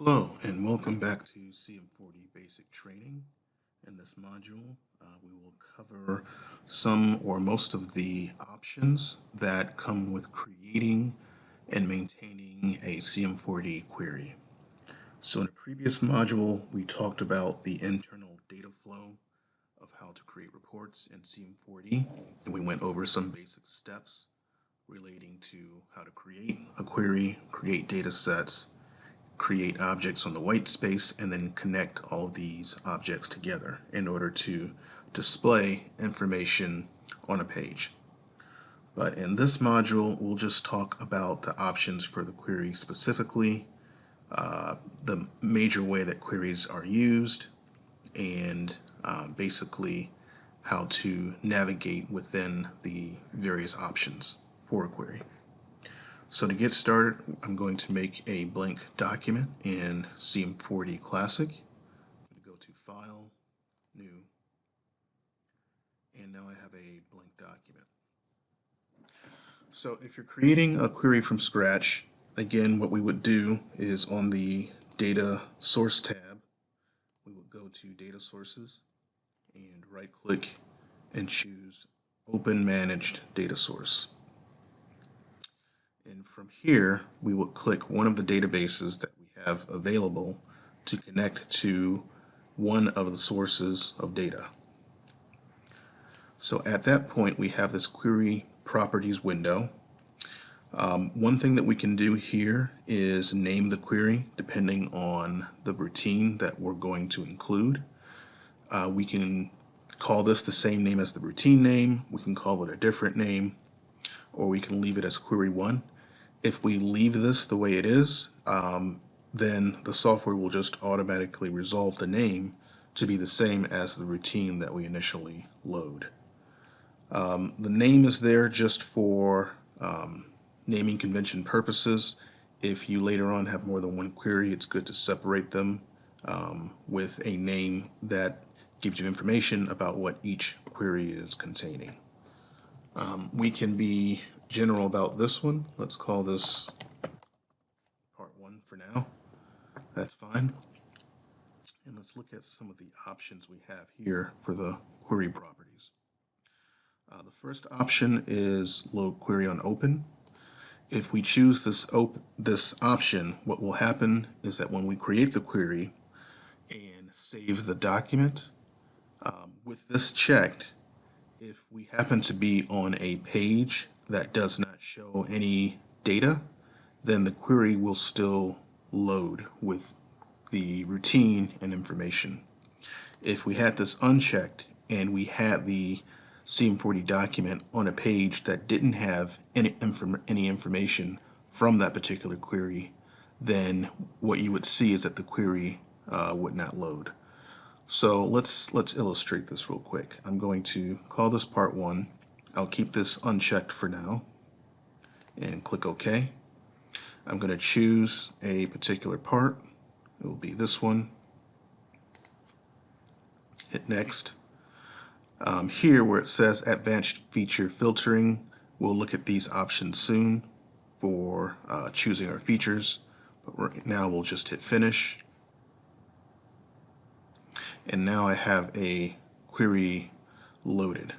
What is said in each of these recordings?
Hello and welcome back to CM4D Basic Training. In this module, we will cover some or most of the options that come with creating and maintaining a CM4D query. So in a previous module, we talked about the internal data flow of how to create reports in CM4D, and we went over some basic steps relating to how to create a query, create data sets, create objects on the white space, and then connect all of these objects together in order to display information on a page. But in this module, we'll just talk about the options for the query specifically, the major way that queries are used, and basically how to navigate within the various options for a query. So to get started, I'm going to make a blank document in CM4D Classic. I'm going to go to File, New, and now I have a blank document. So if you're creating a query from scratch, again, what we would do is on the Data Source tab, we would go to Data Sources and right-click and choose Open Managed Data Source. And from here, we will click one of the databases that we have available to connect to one of the sources of data. So at that point, we have this query properties window. One thing that we can do here is name the query depending on the routine that we're going to include. We can call this the same name as the routine name. We can call it a different name, or we can leave it as query 1. If we leave this the way it is, then the software will just automatically resolve the name to be the same as the routine that we initially load. The name is there just for naming convention purposes. If you later on have more than one query, it's good to separate them with a name that gives you information about what each query is containing. We can be general about this one. Let's call this part 1 for now. That's fine. And let's look at some of the options we have here for the query properties. The first option is load query on open. If we choose this option, what will happen is that when we create the query and save the document, with this checked, if we happen to be on a page that does not show any data, then the query will still load with the routine and information. If we had this unchecked and we had the CM4D document on a page that didn't have any information from that particular query, then what you would see is that the query would not load. So let's illustrate this real quick. I'm going to call this part 1. I'll keep this unchecked for now and click OK. I'm going to choose a particular part. It will be this one. Hit next. Here where it says advanced feature filtering, we'll look at these options soon for choosing our features. But right now we'll just hit finish. And now I have a query loaded.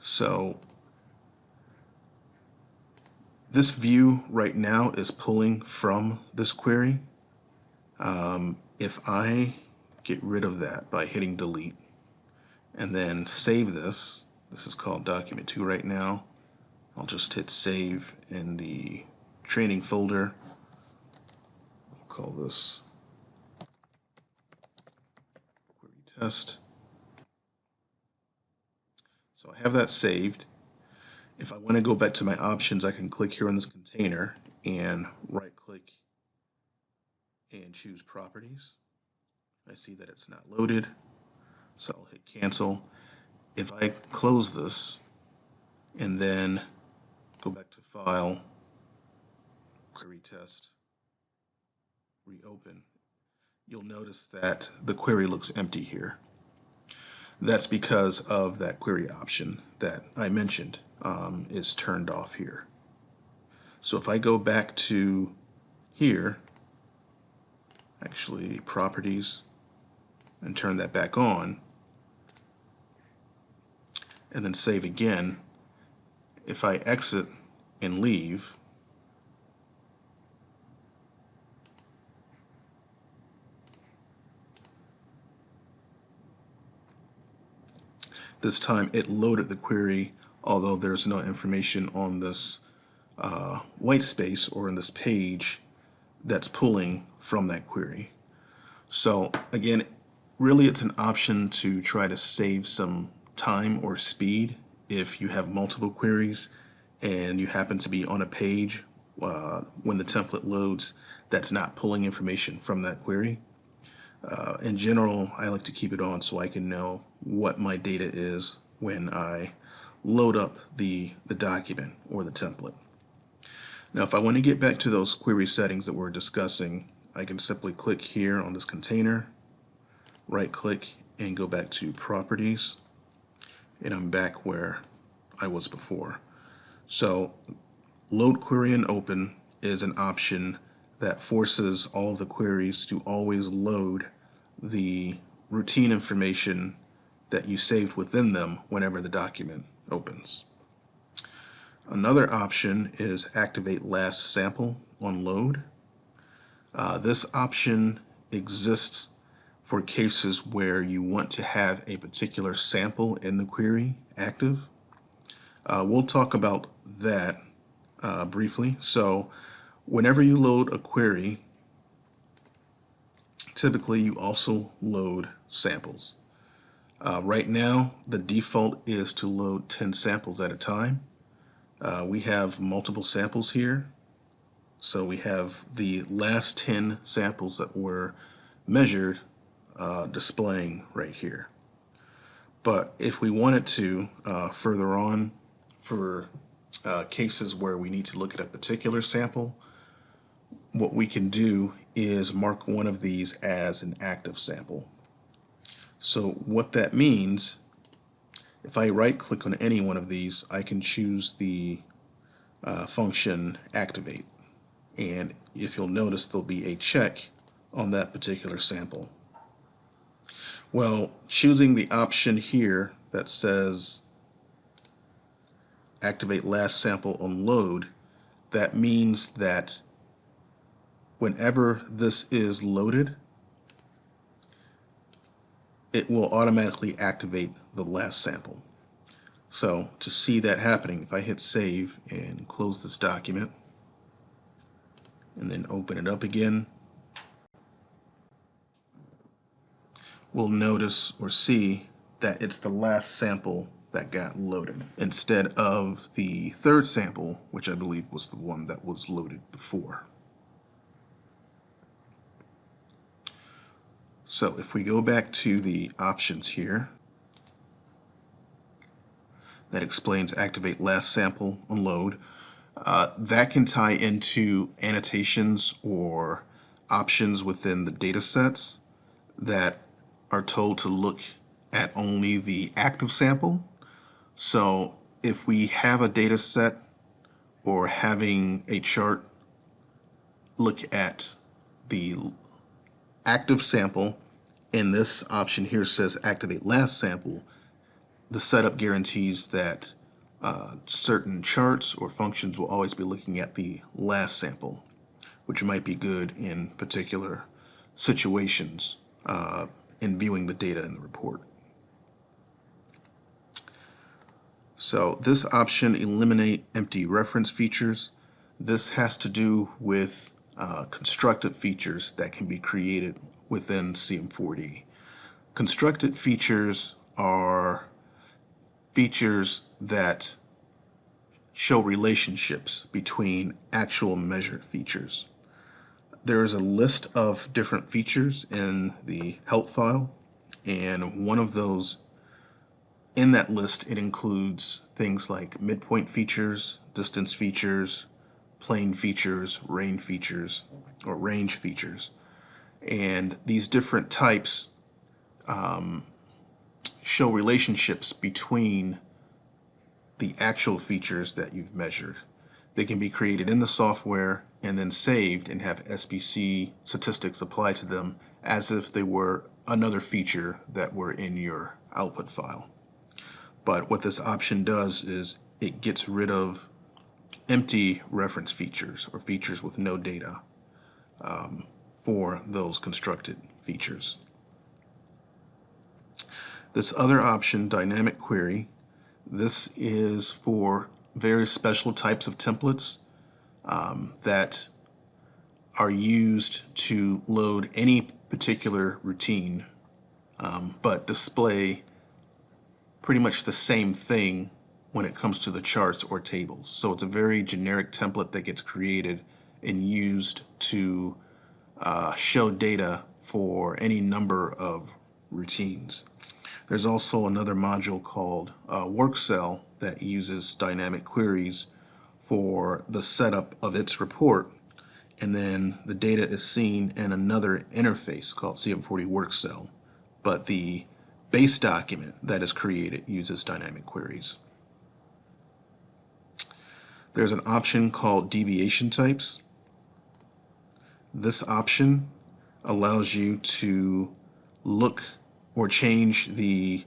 So this view right now is pulling from this query. If I get rid of that by hitting delete and then save this, this is called document 2 right now. I'll just hit save in the training folder. I'll call this query test. So I have that saved. If I want to go back to my options, I can click here on this container and right click and choose properties. I see that it's not loaded, so I'll hit cancel. If I close this and then go back to file, query test, reopen, you'll notice that the query looks empty here. That's because of that query option that I mentioned is turned off here. So if I go back to here actually properties, and turn that back on, and then save again. If I exit and leave, this time it loaded the query, although there's no information on this white space or in this page that's pulling from that query. So again, really it's an option to try to save some time or speed if you have multiple queries and you happen to be on a page when the template loads that's not pulling information from that query. In general, I like to keep it on so I can know what my data is when I load up the document or the template. Now, if I want to get back to those query settings that we're discussing, I can simply click here on this container, right click, and go back to properties, and I'm back where I was before. So load query and open is an option that forces all of the queries to always load the routine information that you saved within them whenever the document opens. Another option is activate last sample on load. This option exists for cases where you want to have a particular sample in the query active. We'll talk about that briefly. So whenever you load a query, typically you also load samples. Right now, the default is to load 10 samples at a time. We have multiple samples here. So we have the last 10 samples that were measured displaying right here. But if we wanted to further on for cases where we need to look at a particular sample, what we can do is mark one of these as an active sample. So what that means, if I right click on any one of these, I can choose the function activate, and if you'll notice, there'll be a check on that particular sample. Well, choosing the option here that says activate last sample on load, that means that whenever this is loaded, it will automatically activate the last sample. So to see that happening, if I hit save and close this document and then open it up again, we'll notice or see that it's the last sample that got loaded instead of the third sample, which I believe was the one that was loaded before. So if we go back to the options here, that explains activate last sample on load. That can tie into annotations or options within the data sets that are told to look at only the active sample. So if we have a data set or having a chart look at the active sample, and this option here says activate last sample, the setup guarantees that certain charts or functions will always be looking at the last sample, which might be good in particular situations in viewing the data in the report. So this option, eliminate empty reference features, this has to do with constructed features that can be created within CM4D. Constructed features are features that show relationships between actual measured features. There is a list of different features in the help file, and one of those in that list, it includes things like midpoint features, distance features, plane features, range features, or range features. And these different types show relationships between the actual features that you've measured. They can be created in the software, and then saved and have SBC statistics applied to them as if they were another feature that were in your output file. But what this option does is it gets rid of empty reference features or features with no data for those constructed features. This other option, dynamic query, this is for very special types of templates that are used to load any particular routine, but display pretty much the same thing when it comes to the charts or tables. So it's a very generic template that gets created and used to show data for any number of routines. There's also another module called Work Cell that uses dynamic queries for the setup of its report, and then the data is seen in another interface called CM4D Work Cell, but the base document that is created uses dynamic queries. There's an option called deviation types. This option allows you to look or change the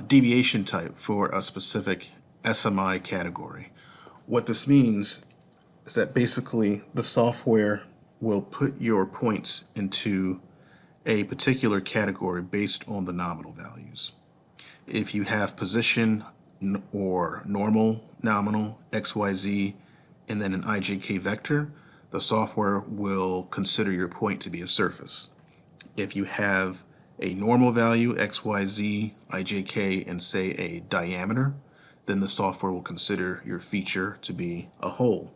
deviation type for a specific SMI category. What this means is that basically the software will put your points into a particular category based on the nominal values. If you have position or normal, nominal, XYZ, and then an IJK vector, the software will consider your point to be a surface. If you have a normal value, XYZ, IJK, and say a diameter, then the software will consider your feature to be a hole.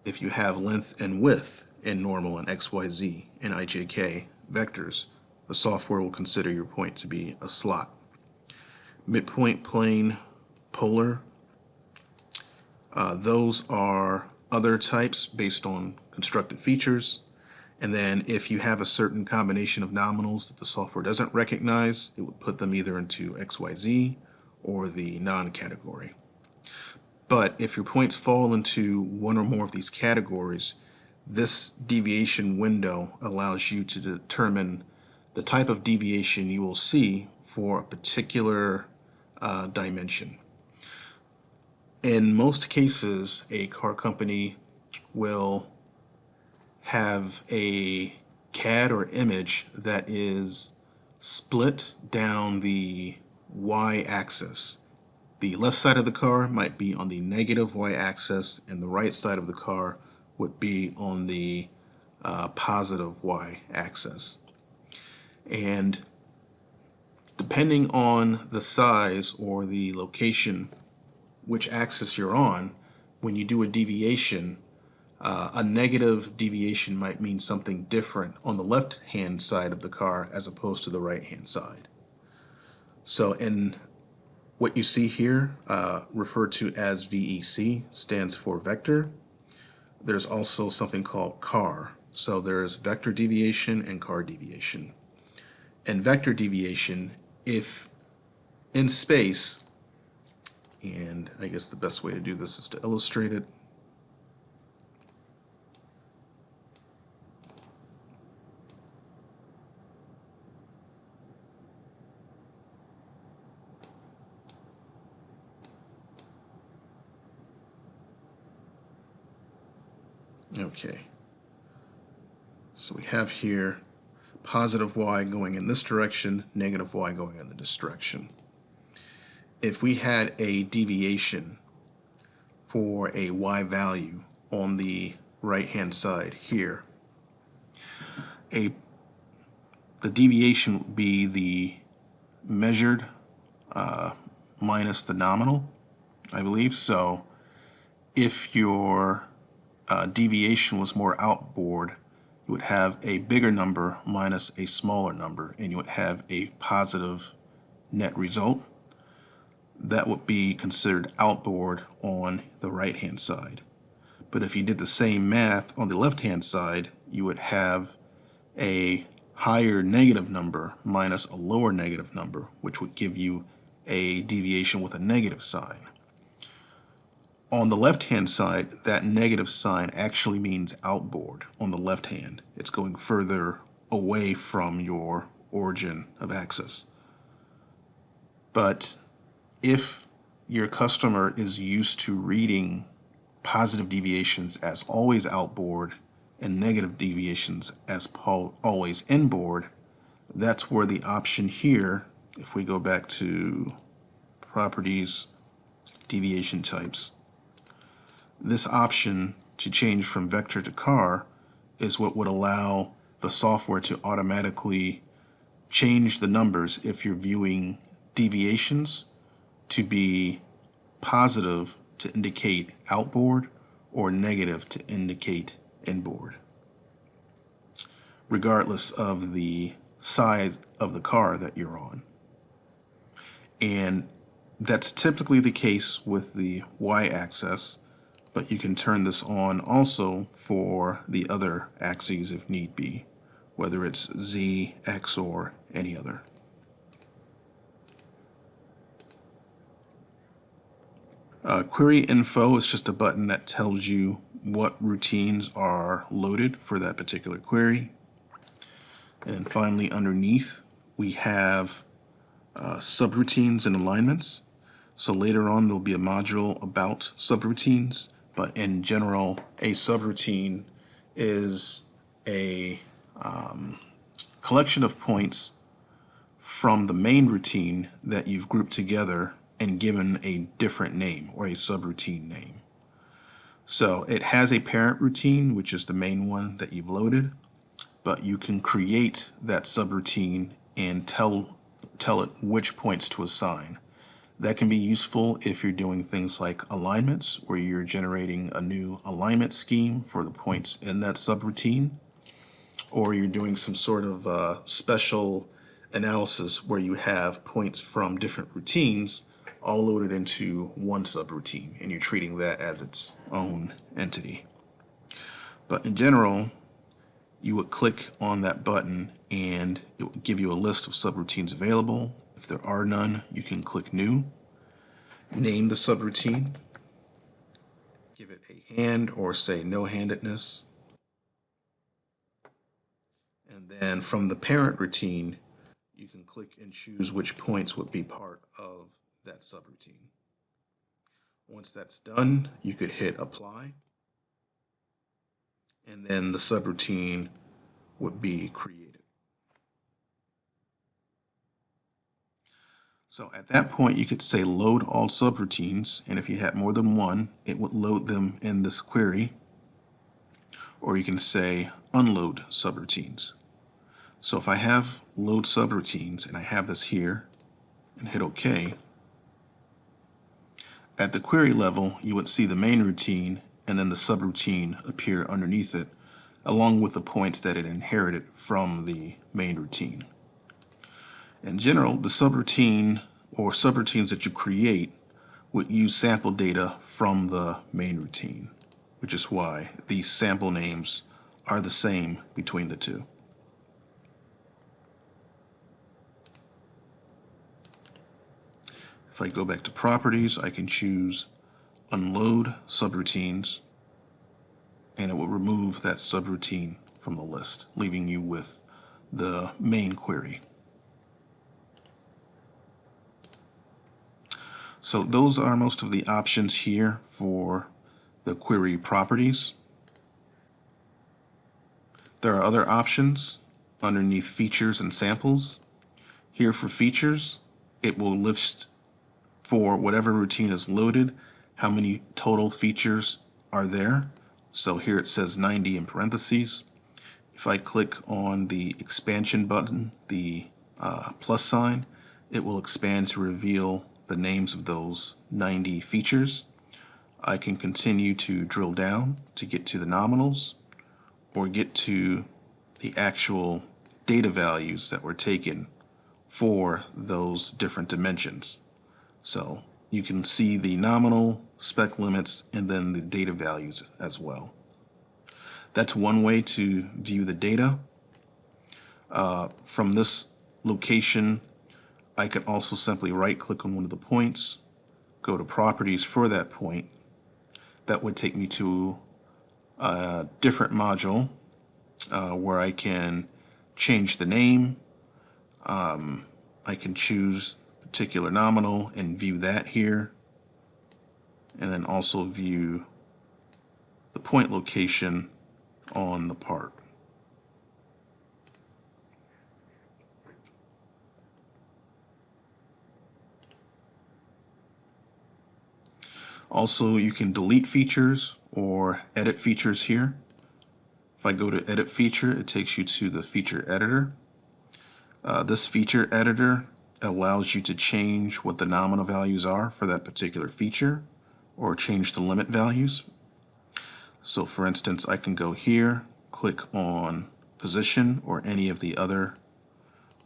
If you have length and width in normal and XYZ and IJK vectors, the software will consider your point to be a slot. Midpoint, plane, polar, those are other types based on constructed features. And then if you have a certain combination of nominals that the software doesn't recognize, it would put them either into XYZ or the non-category. But if your points fall into one or more of these categories, this deviation window allows you to determine the type of deviation you will see for a particular dimension. In most cases, a car company will have a CAD or image that is split down the y-axis. The left side of the car might be on the negative y-axis, and the right side of the car would be on the positive y-axis. And depending on the size or the location, which axis you're on, when you do a deviation, a negative deviation might mean something different on the left-hand side of the car as opposed to the right-hand side. So in what you see here, referred to as VEC, stands for vector. There's also something called CAR. So there's vector deviation and CAR deviation. And vector deviation, if in space, and I guess the best way to do this is to illustrate it. Okay, so we have here positive y going in this direction, negative y going in this direction. If we had a deviation for a y value on the right hand side here, the deviation would be the measured minus the nominal, I believe. So if your deviation was more outboard, you would have a bigger number minus a smaller number, and you would have a positive net result. That would be considered outboard on the right hand side. But if you did the same math on the left hand side, you would have a higher negative number minus a lower negative number, which would give you a deviation with a negative sign. On the left-hand side, that negative sign actually means outboard on the left hand. It's going further away from your origin of access. But if your customer is used to reading positive deviations as always outboard and negative deviations as always inboard, that's where the option here, if we go back to properties, deviation types, this option to change from vector to car is what would allow the software to automatically change the numbers if you're viewing deviations to be positive to indicate outboard or negative to indicate inboard, regardless of the side of the car that you're on. And that's typically the case with the y-axis, but you can turn this on also for the other axes if need be, whether it's Z, X, or any other. Query info is just a button that tells you what routines are loaded for that particular query. And finally, underneath, we have subroutines and alignments. So later on, there'll be a module about subroutines, but in general, a subroutine is a collection of points from the main routine that you've grouped together and given a different name or a subroutine name. So it has a parent routine, which is the main one that you've loaded, but you can create that subroutine and tell it which points to assign. That can be useful if you're doing things like alignments, where you're generating a new alignment scheme for the points in that subroutine, or you're doing some sort of special analysis where you have points from different routines all loaded into one subroutine, and you're treating that as its own entity. But in general, you would click on that button and it will give you a list of subroutines available. If there are none, you can click New, name the subroutine, give it a hand or say no-handedness, and then from the parent routine, you can click and choose which points would be part of that subroutine. Once that's done, you could hit Apply, and then the subroutine would be created. So at that point, you could say load all subroutines, and if you had more than one, it would load them in this query. Or you can say unload subroutines. So if I have load subroutines and I have this here and hit OK, at the query level, you would see the main routine and then the subroutine appear underneath it, along with the points that it inherited from the main routine. In general, the subroutine or subroutines that you create would use sample data from the main routine, which is why these sample names are the same between the two. If I go back to properties, I can choose unload subroutines, and it will remove that subroutine from the list, leaving you with the main query. So those are most of the options here for the query properties. There are other options underneath features and samples. Here for features, it will list for whatever routine is loaded how many total features are there. So here it says 90 in parentheses. If I click on the expansion button, the plus sign, it will expand to reveal the names of those 90 features. I can continue to drill down to get to the nominals or get to the actual data values that were taken for those different dimensions. So you can see the nominal, spec limits, and then the data values as well. That's one way to view the data. From this location, I could also simply right-click on one of the points, go to properties for that point, that would take me to a different module where I can change the name. I can choose particular nominal and view that here, and then also view the point location on the part. Also, you can delete features or edit features here. If I go to edit feature, it takes you to the feature editor. This feature editor allows you to change what the nominal values are for that particular feature or change the limit values. So for instance, I can go here, click on position or any of the other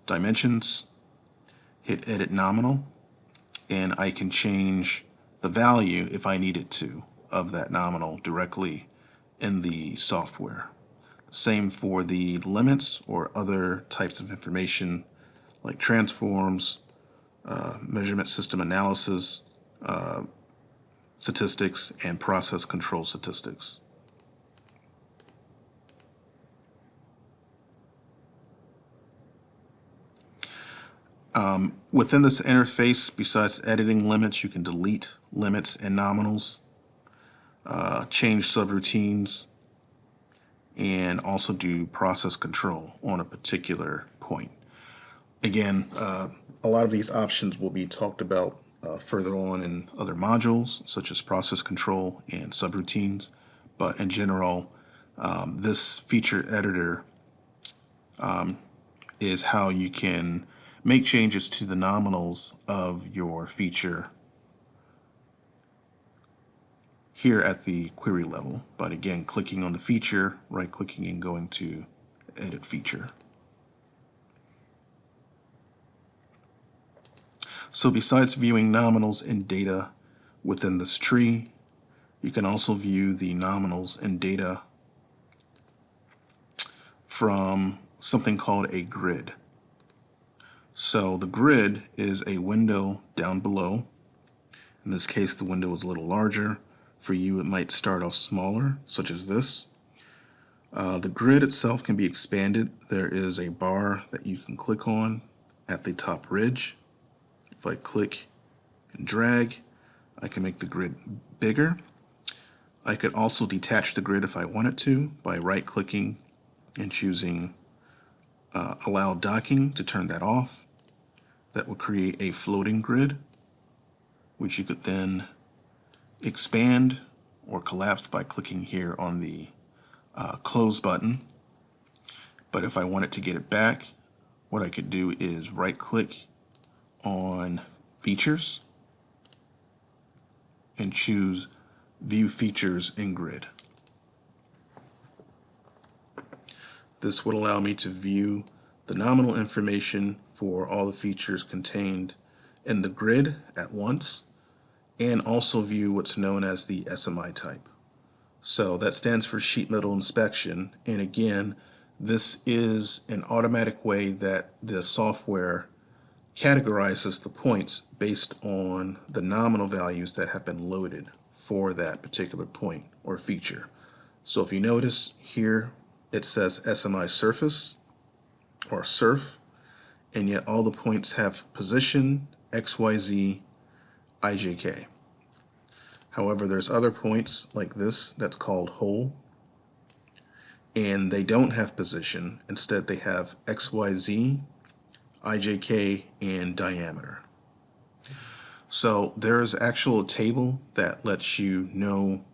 dimensions, hit edit nominal, and I can change the value if I needed to of that nominal directly in the software. Same for the limits or other types of information like transforms, measurement system analysis, statistics, and process control statistics. Within this interface, besides editing limits, you can delete limits and nominals, change subroutines, and also do process control on a particular point. Again, a lot of these options will be talked about further on in other modules, such as process control and subroutines. But in general, this feature editor is how you can make changes to the nominals of your feature here at the query level. But again, clicking on the feature, right-clicking and going to edit feature. So besides viewing nominals and data within this tree, you can also view the nominals and data from something called a grid. So the grid is a window down below. In this case, the window is a little larger. For you, it might start off smaller, such as this. The grid itself can be expanded. There is a bar that you can click on at the top ridge. If I click and drag, I can make the grid bigger. I could also detach the grid if I wanted to by right-clicking and choosing Allow Docking to turn that off. That will create a floating grid, which you could then expand or collapse by clicking here on the Close button. But if I wanted to get it back, what I could do is right-click on Features and choose View Features in Grid. This would allow me to view the nominal information for all the features contained in the grid at once, and also view what's known as the SMI type. So that stands for sheet metal inspection, and again, this is an automatic way that the software categorizes the points based on the nominal values that have been loaded for that particular point or feature. So if you notice here, it says SMI surface or surf, and yet all the points have position, XYZ, IJK. However, there's other points like this that's called hole, and they don't have position. Instead, they have XYZ, IJK, and diameter. So there is actually a table that lets you know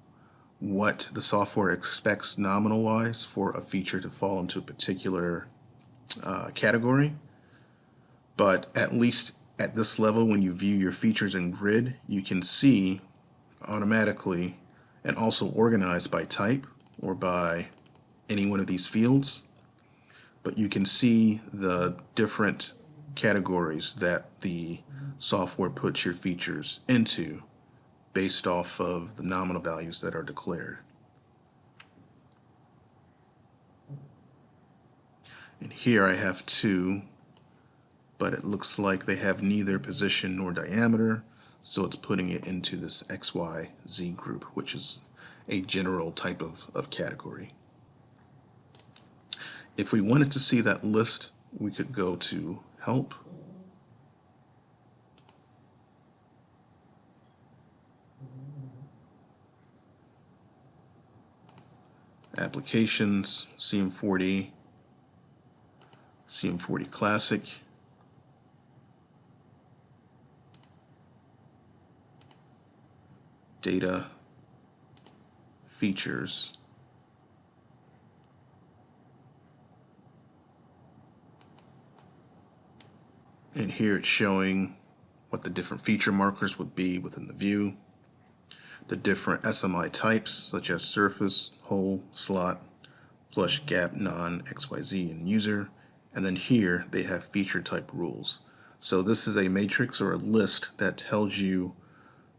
what the software expects nominal-wise for a feature to fall into a particular category. But at least at this level, when you view your features in grid, you can see automatically and also organized by type or by any one of these fields. But you can see the different categories that the software puts your features into based off of the nominal values that are declared. And here I have two, but it looks like they have neither position nor diameter, so it's putting it into this XYZ group, which is a general type of category. If we wanted to see that list, we could go to Help, Applications, CM4D, CM4D Classic, Data, Features, and here it's showing what the different feature markers would be within the view, the different SMI types such as surface, hole, slot, flush, gap, non, XYZ, and user, and then here they have feature type rules. So this is a matrix or a list that tells you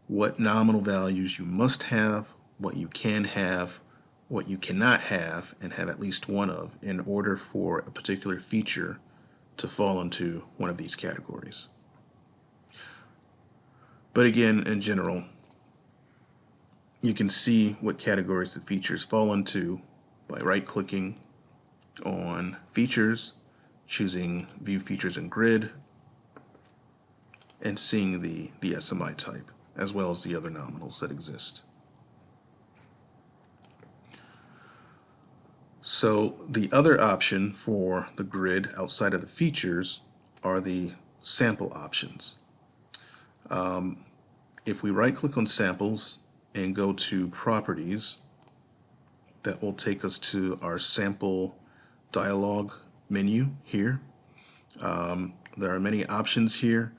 what nominal values you must have, what you can have, what you cannot have, and have at least one of in order for a particular feature to fall into one of these categories. But again, in general, you can see what categories the features fall into by right-clicking on Features, choosing View Features in Grid, and seeing the SMI type, as well as the other nominals that exist. So the other option for the grid outside of the features are the sample options. If we right-click on Samples and go to Properties, that will take us to our sample dialog menu here. There are many options here.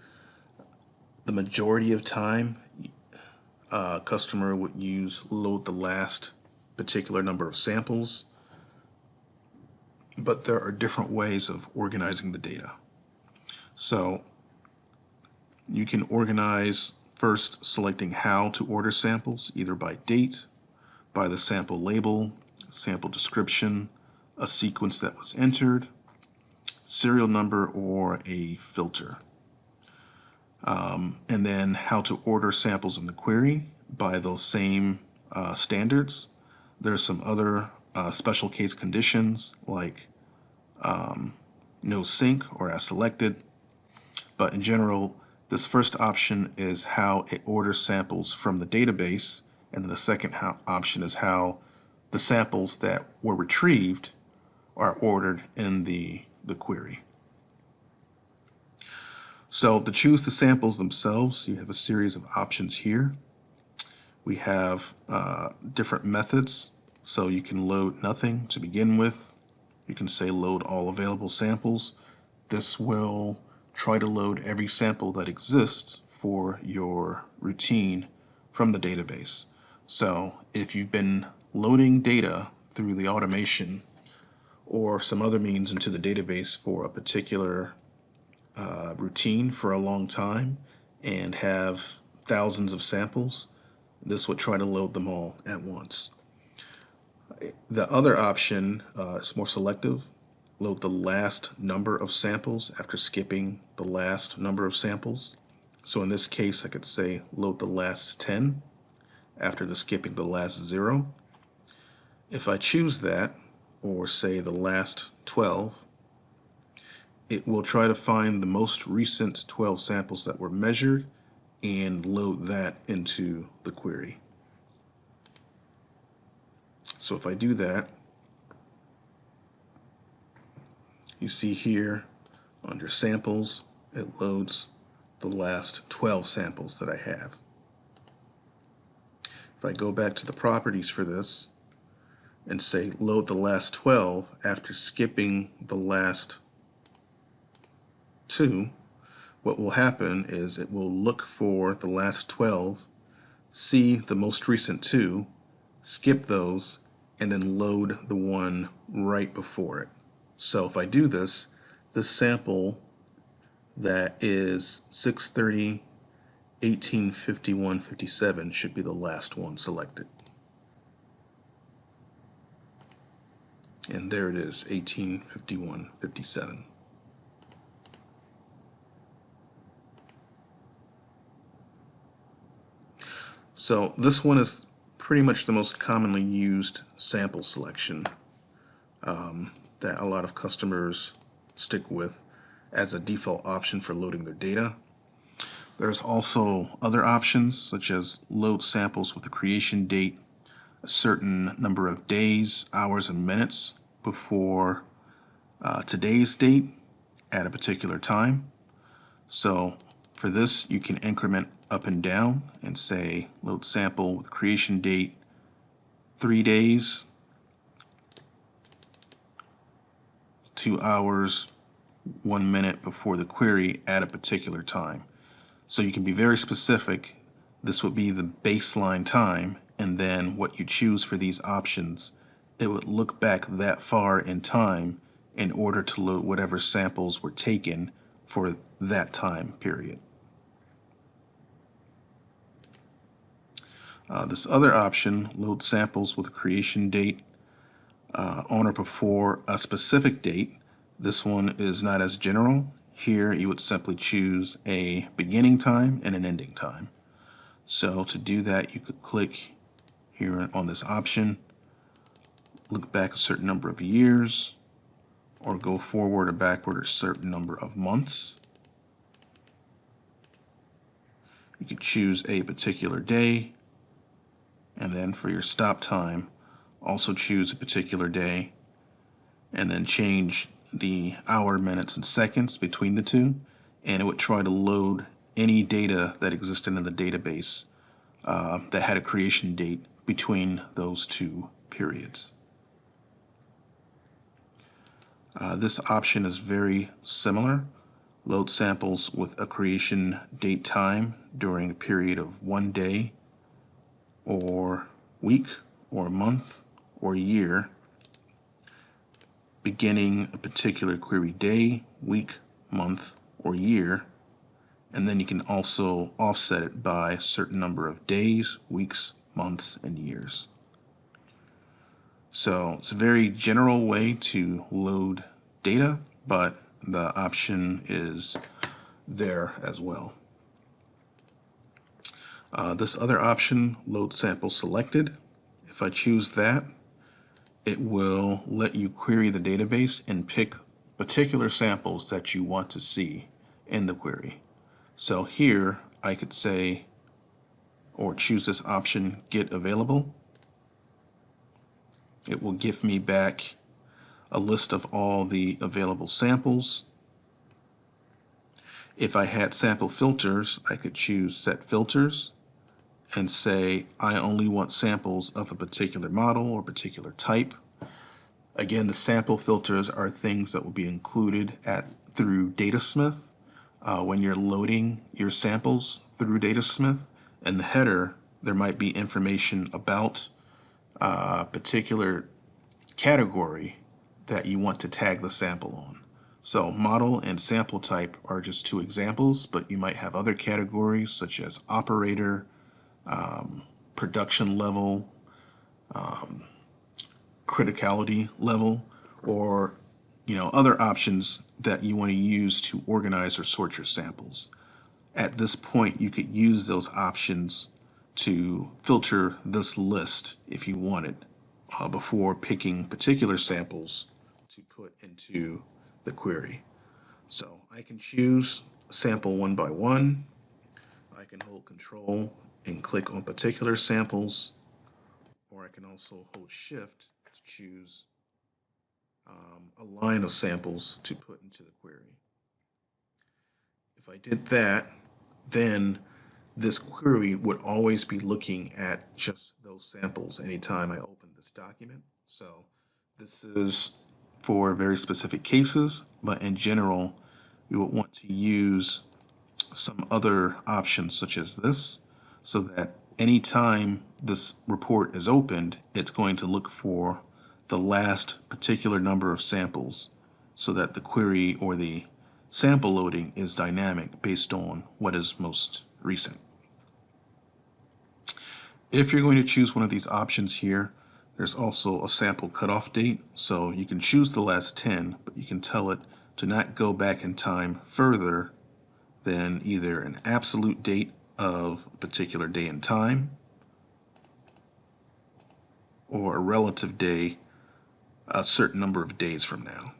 The majority of time, a customer would use load the last particular number of samples, but there are different ways of organizing the data. So you can organize first selecting how to order samples, either by date, by the sample label, sample description, a sequence that was entered, serial number, or a filter. And then how to order samples in the query by those same standards. There's some other special case conditions like no sync or as selected, but in general, this first option is how it orders samples from the database, and then the second option is how the samples that were retrieved are ordered in the query. So to choose the samples themselves, you have a series of options here. We have different methods, so you can load nothing to begin with. You can say load all available samples. This will try to load every sample that exists for your routine from the database. So if you've been loading data through the automation or some other means into the database for a particular routine for a long time and have thousands of samples, this would try to load them all at once. The other option is more selective. Load the last number of samples after skipping the last number of samples. So in this case, I could say load the last 10 after the skipping the last 0. If I choose that, or say the last 12, it will try to find the most recent 12 samples that were measured and load that into the query. So if I do that, you see here under samples, it loads the last 12 samples that I have. If I go back to the properties for this and say load the last 12 after skipping the last 2, what will happen is it will look for the last 12, see the most recent 2, skip those, and then load the one right before it. So if I do this, this sample that is 630, 1851, 57 should be the last one selected. And there it is, 1851, 57. So this one is pretty much the most commonly used sample selection that a lot of customers stick with as a default option for loading their data. There's also other options such as load samples with a creation date, a certain number of days, hours, and minutes before today's date at a particular time. So for this, you can increment up and down and say load sample with creation date 3 days, 2 hours, 1 minute before the query at a particular time. So you can be very specific. This would be the baseline time, and then what you choose for these options, it would look back that far in time in order to load whatever samples were taken for that time period. This other option, load samples with a creation date on or before a specific date, this one is not as general. Here you would simply choose a beginning time and an ending time. So to do that, you could click here on this option, look back a certain number of years, or go forward or backward a certain number of months. You could choose a particular day, and then for your stop time, also choose a particular day, and then change the hour, minutes, and seconds between the two, and it would try to load any data that existed in the database that had a creation date between those two periods. This option is very similar. Load samples with a creation date time during a period of 1 day or week or month or year, beginning a particular query day, week, month, or year, and then you can also offset it by a certain number of days, weeks, months, and years. So it's a very general way to load data, but the option is there as well. This other option, load sample selected, if I choose that, it will let you query the database and pick particular samples that you want to see in the query. So here I could say, or choose this option, get available. It will give me back a list of all the available samples. If I had sample filters, I could choose set filters and say I only want samples of a particular model or particular type. Again, the sample filters are things that will be included through Datasmith when you're loading your samples through Datasmith. In the header, there might be information about a particular category that you want to tag the sample on. So model and sample type are just two examples, but you might have other categories such as operator, production level, criticality level, or other options that you want to use to organize or sort your samples. At this point, you could use those options to filter this list if you wanted before picking particular samples to put into the query. So I can choose sample one by one. I can hold Control and click on particular samples, or I can also hold Shift to choose a line of samples to put into the query. If I did that, then this query would always be looking at just those samples anytime I open this document. So this is for very specific cases, but in general, we would want to use some other options such as this, so that anytime this report is opened, it's going to look for the last particular number of samples, so that the query or the sample loading is dynamic based on what is most recent. If you're going to choose one of these options here, there's also a sample cutoff date, so you can choose the last 10, but you can tell it to not go back in time further than either an absolute date of a particular day and time, or a relative day a certain number of days from now.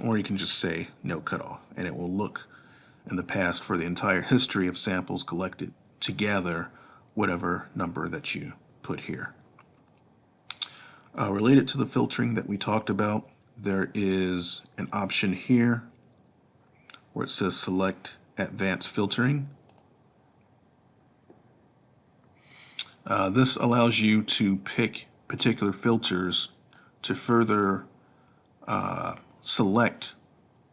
Or you can just say no cutoff, and it will look in the past for the entire history of samples collected to gather whatever number that you put here. Related to the filtering that we talked about, there is an option here where it says select advanced filtering. This allows you to pick particular filters to further select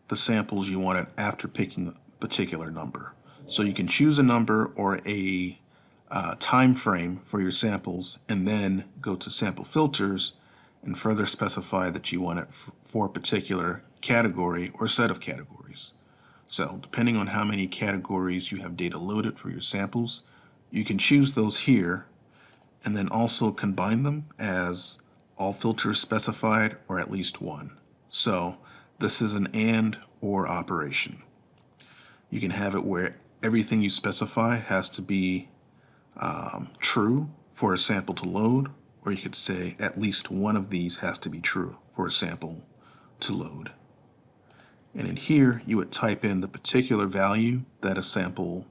the samples you wanted after picking a particular number. So you can choose a number or a time frame for your samples and then go to sample filters and further specify that you want it for a particular category or set of categories. So depending on how many categories you have data loaded for your samples, you can choose those here and then also combine them as all filters specified or at least one. So this is an and or operation. You can have it where everything you specify has to be true for a sample to load, or you could say at least one of these has to be true for a sample to load. And in here you would type in the particular value that a sample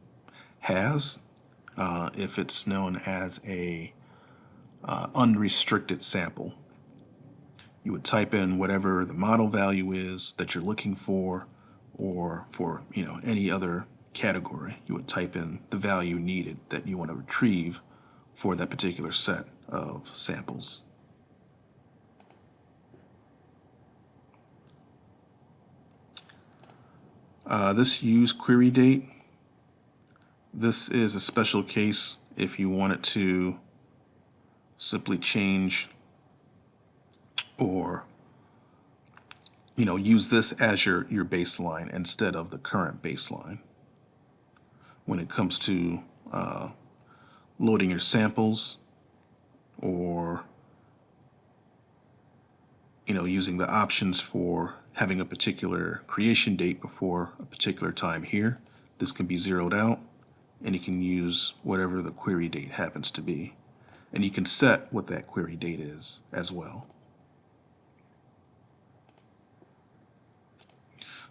has, if it's known as a unrestricted sample. You would type in whatever the model value is that you're looking for, or for any other category. You would type in the value needed that you want to retrieve for that particular set of samples. This use query date. This is a special case if you wanted to simply change or use this as your baseline instead of the current baseline when it comes to loading your samples, or using the options for having a particular creation date before a particular time here. This can be zeroed out, and you can use whatever the query date happens to be, and you can set what that query date is as well.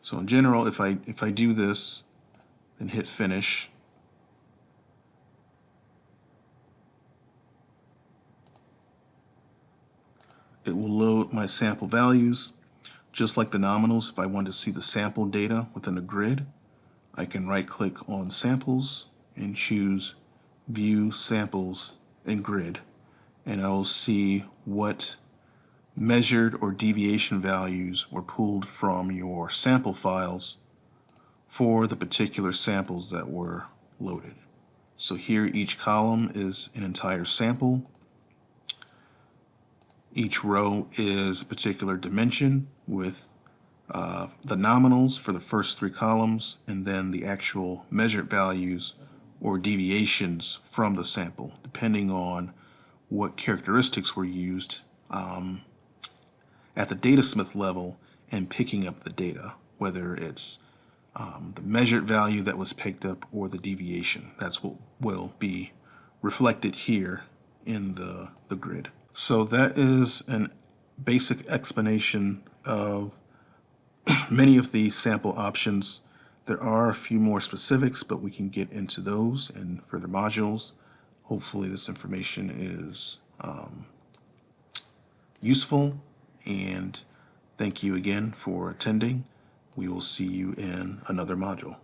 So in general, if I do this and hit finish, it will load my sample values. Just like the nominals, if I want to see the sample data within a grid, I can right click on samples and choose view samples in grid, and I will see what measured or deviation values were pulled from your sample files for the particular samples that were loaded. So here each column is an entire sample. Each row is a particular dimension with the nominals for the first three columns, and then the actual measured values or deviations from the sample, depending on what characteristics were used at the datasmith level and picking up the data, whether it's the measured value that was picked up or the deviation. That's what will be reflected here in the grid. So that is a basic explanation of many of the sample options. There are a few more specifics, but we can get into those in further modules. Hopefully this information is useful, and thank you again for attending. We will see you in another module.